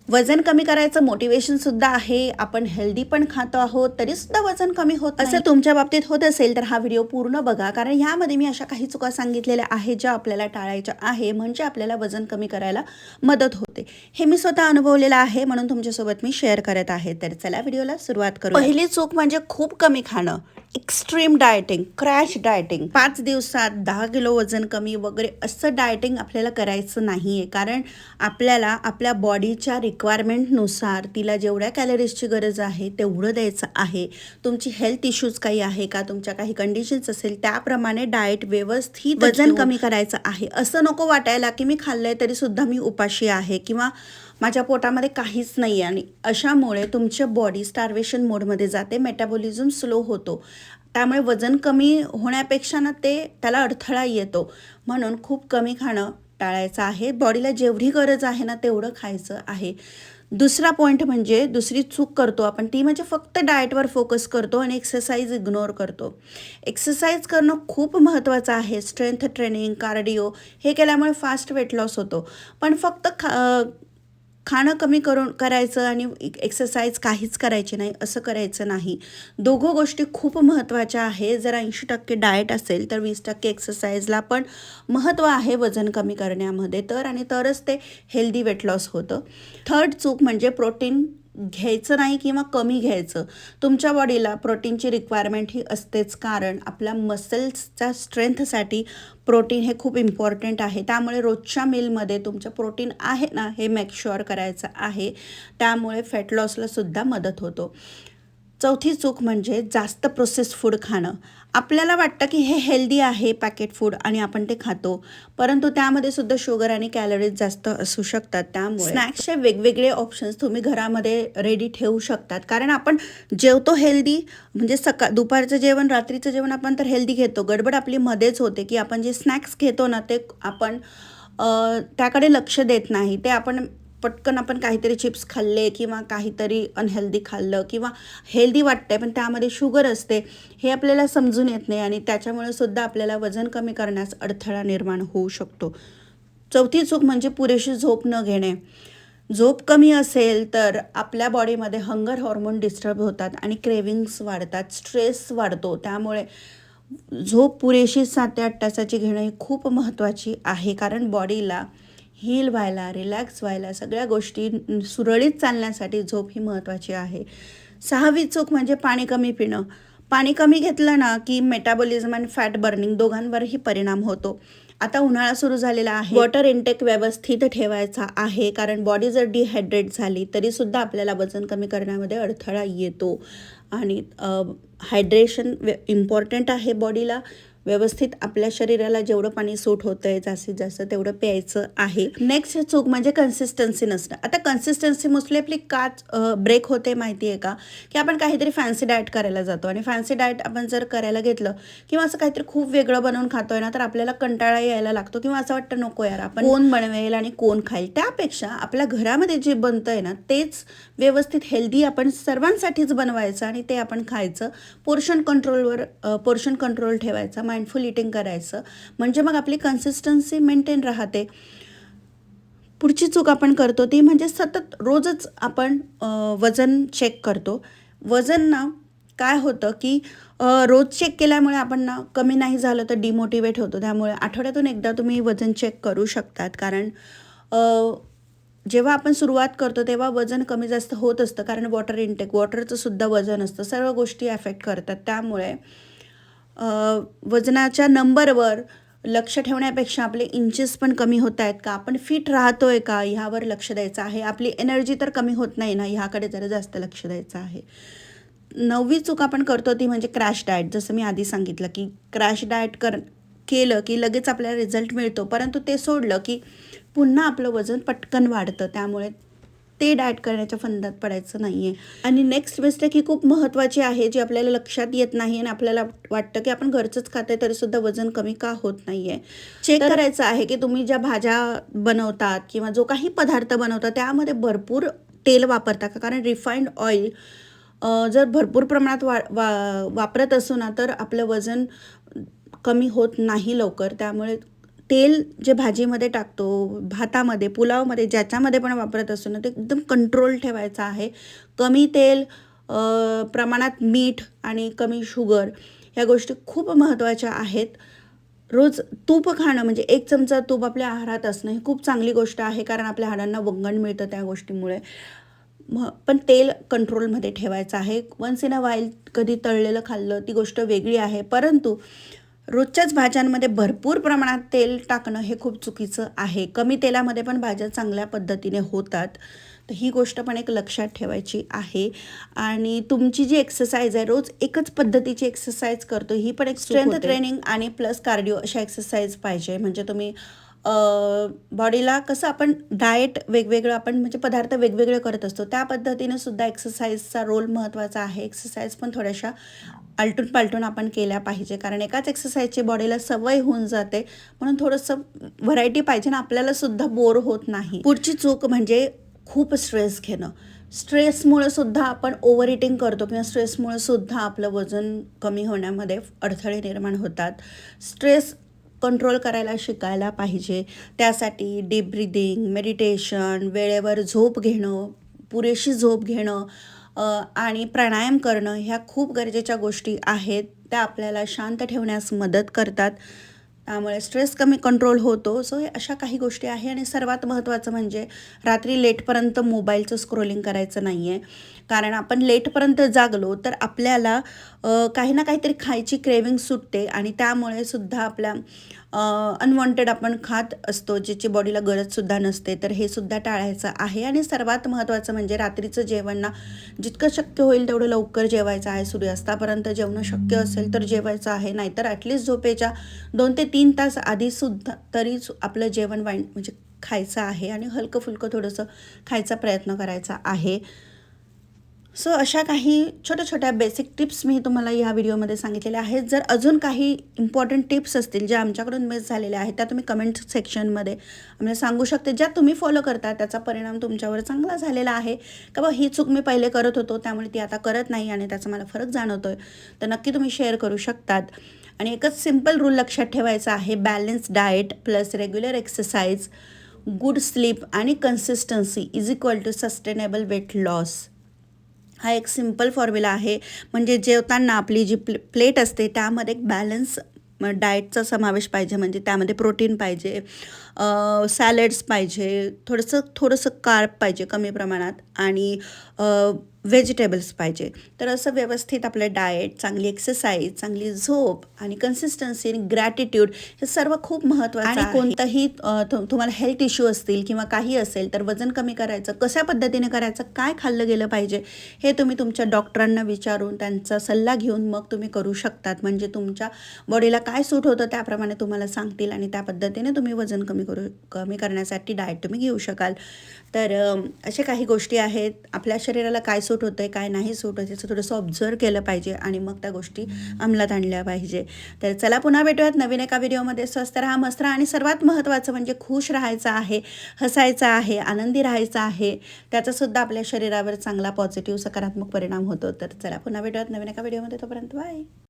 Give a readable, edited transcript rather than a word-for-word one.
वजन कमी करायचं मोटिवेशन सुद्धा आहे, आपण हेल्दी पण खातो आहोत तरी सुद्धा वजन कमी होत नाही. असं तुमच्या बाबतीत होत असेल तर हा व्हिडिओ पूर्ण बघा, कारण ह्यामध्ये मी अशा काही चुका सांगितलेल्या आहेत ज्या आपल्याला टाळायच्या आहे, म्हणजे आपल्याला वजन कमी करायला मदत होते. हे मी स्वतः अनुभवलेलं आहे, म्हणून तुमच्यासोबत मी शेअर करत आहे. तर चला व्हिडिओला सुरुवात करू. पहिली चूक म्हणजे खूप कमी खाणं, एक्स्ट्रीम डायटिंग, क्रॅश डायटिंग. 5 दिवसात 10 किलो वजन कमी वगैरे असं डायटिंग आपल्याला करायचं नाहीये, कारण आपल्याला आपल्या बॉडीच्या रिक्वायरमेंटनुसार तिला जेवढ्या कॅलरीजची गरज आहे तेवढं द्यायचं आहे. तुमची हेल्थ इश्यूज काही आहे का, तुमच्या काही कंडिशन्स असेल त्याप्रमाणे डाएट व्यवस्थित वजन कमी करायचं आहे. असं नको वाटायला की मी खाल्लंय तरी सुद्धा मी उपाशी आहे किंवा माझ्या पोटामध्ये काहीच नाही आहे, आणि अशामुळे तुमची बॉडी स्टार्वेशन मोडमध्ये जाते, मेटाबॉलिझम स्लो होतो. त्यामुळे वजन कमी होण्यापेक्षा ना त्याला अडथळा येतो. म्हणून खूप कमी खाणं टाळायचं आहे. बॉडीला जेवढी गरज आहे ना तेवढं खायचं आहे. दुसरा पॉईंट म्हणजे दुसरी चूक करतो आपण, ती म्हणजे फक्त डाएटवर फोकस करतो आणि एक्सरसाइज इग्नोर करतो. एक्सरसाइज करणं खूप महत्त्वाचं आहे. स्ट्रेंथ ट्रेनिंग, कार्डिओ हे केल्यामुळे फास्ट वेट लॉस होतो. पण फक्त खाणं कमी करायचं आणि एक्सरसाइज काहीच करायची नाही असं करायचं नाही. दोघं गोष्टी खूप महत्त्वाच्या आहे. जर 80% डाएट असेल तर 20% एक्सरसाइजला पण महत्त्व आहे वजन कमी करण्यामध्ये, तरच ते हेल्दी वेट लॉस होतं. थर्ड चूक म्हणजे प्रोटीन घ्यायचं नाही किंवा कमी घ्यायचं. तुमच्या बॉडीला प्रोटीनची रिक्वायरमेंट ही असतेच, कारण आपल्या मसल्सच्या स्ट्रेंथसाठी प्रोटीन हे खूप इम्पॉर्टंट आहे. त्यामुळे रोजच्या मीलमध्ये तुमचं प्रोटीन आहे ना हे मेक शुअर करायचं आहे. त्यामुळे फॅट लॉसला सुद्धा मदत होतो. चौथी चूक म्हणजे जास्त प्रोसेस फूड खाणं. आपल्याला वाटतं की हे हेल्दी आहे पॅकेट फूड आणि आपण ते खातो, परंतु त्यामध्ये सुद्धा शुगर आणि कॅलरीज जास्त असू शकतात. त्यामुळे स्नॅक्सचे वेगवेगळे ऑप्शन्स तुम्ही घरामध्ये रेडी ठेवू शकतात, कारण आपण जेवतो हेल्दी, म्हणजे दुपारचं जेवण, रात्रीचं जेवण आपण तर हेल्दी घेतो. गडबड आपली मध्येच होते की आपण जे स्नॅक्स घेतो ना ते आपण त्याकडे लक्ष देत नाही. ते पटकन आपण काहीतरी चिप्स खाल्ले किंवा काहीतरी अनहेल्दी खाल्लं किंवा हेल्दी वाटतंय पण त्यामध्ये शुगर असते, हे आपल्याला समजून येत नाही, आणि त्याच्यामुळे सुद्धा आपल्याला वजन कमी करण्यास अडथळा निर्माण होऊ शकतो. चौथी चूक म्हणजे पुरेशी झोप न घेणे. झोप कमी असेल तर आपल्या बॉडीमध्ये हंगर हॉर्मोन डिस्टर्ब होतात आणि क्रेविंग्स वाढतात, स्ट्रेस वाढतो. त्यामुळे झोप पुरेशी 7 ते 8 तासाची घेणं ही खूप महत्त्वाची आहे, कारण बॉडीला हील व्हायला, रिलॅक्स व्हायला, सगळ्या गोष्टी सुरळीत चालण्यासाठी झोप ही महत्त्वाची आहे. 6वी चूक म्हणजे पाणी कमी पिणं. पाणी कमी घेतलं ना की मेटाबॉलिझम आणि फॅट बर्निंग दोघांवरही परिणाम होतो. आता उन्हाळा सुरू झालेला आहे, वॉटर इनटेक व्यवस्थित ठेवायचा आहे, कारण बॉडी जर डिहायड्रेट झाली तरीसुद्धा आपल्याला वजन कमी करण्यामध्ये अडथळा येतो. आणि हायड्रेशन इम्पॉर्टंट आहे बॉडीला. व्यवस्थित आपल्या शरीराला जेवढं पाणी सूट होतंय जास्तीत जास्त तेवढं प्यायचं आहे. नेक्स्ट चूक म्हणजे कन्सिस्टन्सी नसणं. आता कन्सिस्टन्सी मोस्टली आपली का ब्रेक होते माहिती आहे का, की आपण काहीतरी फॅन्सी डाएट करायला जातो आणि फॅन्सी डाएट आपण जर करायला घेतलं किंवा असं काहीतरी खूप वेगळं बनवून खातोय ना, तर आपल्याला कंटाळा यायला लागतो किंवा असं वाटतं नको यार, आपण कोण बनवेल आणि कोण खाईल. त्यापेक्षा आपल्या घरामध्ये जे बनतंय ना तेच व्यवस्थित हेल्दी आपण सर्वांसाठीच बनवायचं आणि ते आपण खायचं. पोर्शन कंट्रोल ठेवायचा, माइंडफुल इटिंग करायचं, म्हणजे मग आपली कन्सिस्टन्सी मेंटेन राहते. पुढची चूक आपण करतो ती म्हणजे सतत रोजच आपण वजन चेक करतो. वजन ना काय होतं की रोज चेक केल्यामुळे आपण ना कमी नाही झालं तर डिमोटिवेट होतो. त्यामुळे आठवड्यातून एकदा तुम्ही वजन चेक करू शकतात, कारण जेव्हा आपण सुरुवात करतो तेव्हा वजन कमी जास्त होत असतं, कारण वॉटरचं सुद्धा वजन असतं, सर्व गोष्टी अफेक्ट करतात. त्यामुळे वजनाच्या नंबरवर लक्ष ठेवण्यापेक्षा आपले इंचेस पण कमी होत आहेत का, आपण फिट राहतोय का, ह्यावर लक्ष द्यायचं आहे. आपली एनर्जी तर कमी होत नाही ना, ह्याकडे जरा जास्त लक्ष द्यायचं आहे. 9वी चूक आपण करतो ती म्हणजे क्रॅश डाएट. जसं मी आधी सांगितलं की क्रॅश डाएट केलं की लगेच आपल्याला रिझल्ट मिळतो, परंतु ते सोडलं की पुन्हा आपलं वजन पटकन वाढतं. त्यामुळे ते डाएट करण्याच्या फंदात पडायचं नाही आहे. आणि नेक्स्ट मिस्टेक ही खूप महत्त्वाची आहे, जी आपल्याला लक्षात येत नाही आणि आपल्याला वाटतं की आपण घरचंच खातोय तरीसुद्धा वजन कमी का होत नाही आहे. चेक करायचं आहे की तुम्ही ज्या भाज्या बनवतात किंवा जो काही पदार्थ बनवता त्यामध्ये भरपूर तेल वापरता का, कारण रिफाईंड ऑइल जर भरपूर प्रमाणात वापरत असू ना तर आपलं वजन कमी होत नाही लवकर. त्यामुळे तेल जे भाजीमध्ये टाकतो, भातामध्ये, पुलावमध्ये, ज्याच्यामध्ये पण वापरत असतो ना, ते एकदम कंट्रोल ठेवायचं आहे. कमी तेल, प्रमाणात मीठ आणि कमी शुगर ह्या गोष्टी खूप महत्त्वाच्या आहेत. रोज तूप खाणं म्हणजे 1 चमचा तूप आपल्या आहारात असणं ही खूप चांगली गोष्ट आहे, कारण आपल्या हाडांना वंगण मिळतं त्या गोष्टीमुळे. पण तेल कंट्रोलमध्ये ठेवायचं आहे. वन्स इन अ व्हाईल कधी तळलेलं खाल्लं ती गोष्ट वेगळी आहे, परंतु रोजच्याच भाज्यांमध्ये भरपूर प्रमाणात तेल टाकणं हे खूप चुकीचं आहे. कमी तेलामध्ये पण भाज्या चांगल्या पद्धतीने होतात. तर ही गोष्ट पण एक लक्षात ठेवायची आहे. आणि तुमची जी एक्सरसाइज आहे, रोज एकच पद्धतीची एक्सरसाइज करतो, ही पण एक स्ट्रेंथ ट्रेनिंग आणि प्लस कार्डिओ अशा एक्सरसाइज पाहिजे. म्हणजे तुम्ही बॉडीला कसं आपण डाएट वेगवेगळं आपण म्हणजे पदार्थ वेगवेगळे करत असतो, त्या पद्धतीने सुद्धा एक्सरसाइजचा रोल महत्त्वाचा आहे. एक्सरसाइज पण थोड्याशा आलटून पालटून आपण केल्या पाहिजे, कारण एकाच एक्सरसाइजची बॉडीला सवय होऊन जाते. म्हणून थोडंसं व्हरायटी पाहिजे ना, आपल्याला सुद्धा बोर होत नाही. पुढची चूक म्हणजे खूप स्ट्रेस घेणं. स्ट्रेसमुळे सुद्धा आपण ओव्हर इटिंग करतो किंवा स्ट्रेसमुळे सुद्धा आपलं वजन कमी होण्यामध्ये अडथळे निर्माण होतात. स्ट्रेस कंट्रोल करायला शिकायला पाहिजे. त्यासाठी डीप ब्रीदिंग, मेडिटेशन, वेळेवर झोप घेणं, पुरेशी झोप घेणं आणि प्राणायाम करणं ह्या खूप गरजेच्या गोष्टी आहेत. त्या आपल्याला शांत ठेवण्यास मदत करतात. त्यामुळे स्ट्रेस कमी कंट्रोल होतो. सो हे अशा काही गोष्टी आहे. आणि सर्वात महत्त्वाचं म्हणजे रात्री लेटपर्यंत मोबाईलचं स्क्रोलिंग करायचं नाही आहे. कारण आपण लेटपर्यंत जागलो तर आपल्याला काही ना काहीतरी खायची क्रेविंग सुटते आणि त्यामुळे सुद्धा आपल्या अनवॉन्टेड आपण खात असतो, ज्याची बॉडीला गरजसुद्धा नसते. तर हे सुद्धा टाळायचं आहे. आणि सर्वात महत्त्वाचं म्हणजे रात्रीचं जेवण ना, जितकं शक्य होईल तेवढं लवकर जेवायचं आहे. सूर्यास्तापर्यंत जेवणं शक्य असेल तर जेवायचं आहे, नाहीतर ॲटलिस्ट झोपेच्या 2 ते 3 तास आधीसुद्धा तरी आपलं जेवण म्हणजे खायचं आहे आणि हलकं फुलकं थोडंसं खायचा प्रयत्न करायचा आहे. सो अशा काही छोट्या छोट्या बेसिक टिप्स मी तुम्हाला ह्या व्हिडिओमध्ये सांगितलेल्या आहेत. जर अजून काही इम्पॉर्टंट टिप्स असतील ज्या आमच्याकडून मिस झालेल्या आहेत, त्या तुम्ही कमेंट सेक्शनमध्ये आम्हाला सांगू शकते. ज्या तुम्ही फॉलो करता त्याचा परिणाम तुमच्यावर चांगला झालेला आहे का, बा ही चूक मी पहिले करत होतो त्यामुळे ती आता करत नाही आणि त्याचा मला फरक जाणवतो आहे, तर नक्की तुम्ही शेअर करू शकतात. आणि एकच सिम्पल रूल लक्षात ठेवायचा आहे, balance diet plus regular exercise, good sleep आणि consistency is equal to sustainable weight loss. हा एक सिम्पल फॉर्म्युला आहे. म्हणजे जेवताना आपली जी प्लेट असते त्यामध्ये एक बॅलन्स डाएटचा समावेश पाहिजे. म्हणजे त्यामध्ये प्रोटीन पाहिजे, सॅलड्स पाहिजे, थोडंसं कार्ब पाहिजे कमी प्रमाणात आणि व्हेजिटेबल्स पाहिजे. तर असं व्यवस्थित आपलं डाएट, चांगली एक्सरसाइज, चांगली झोप आणि कन्सिस्टन्सी आणि ग्रॅटिट्यूड हे सर्व खूप महत्त्वाचं आहे. आणि कोणतंही तुम्हाला हेल्थ इश्यू असतील किंवा काही असेल तर वजन कमी करायचं कशा पद्धतीने करायचं, काय खाल्लं गेलं पाहिजे, हे तुम्ही तुमच्या डॉक्टरांना विचारून त्यांचा सल्ला घेऊन मग तुम्ही करू शकतात. म्हणजे तुमच्या बॉडीला काय सूट होतं त्याप्रमाणे तुम्हाला सांगतील आणि त्या पद्धतीने तुम्ही वजन कमी करण्यासाठी डाएट तुम्ही घेऊ शकाल. तर अशा काही गोष्टी आहेत. आपल्या शरीराला काय सूट होतं आहे, काय नाही सूट होतं याचं थोडंसं ऑब्झर्व केलं पाहिजे आणि मग त्या गोष्टी अंमलात आणल्या पाहिजे. तर चला पुन्हा भेटूयात नवीन एका व्हिडिओमध्ये. स्वस्त राहा, मस्त राहा आणि सर्वात महत्त्वाचं म्हणजे खुश राहायचं आहे, हसायचं आहे, आनंदी राहायचं आहे. त्याचासुद्धा आपल्या शरीरावर चांगला पॉझिटिव्ह सकारात्मक परिणाम होतो. तर चला पुन्हा भेटूयात नवीन एका व्हिडिओमध्ये. तोपर्यंत बाय.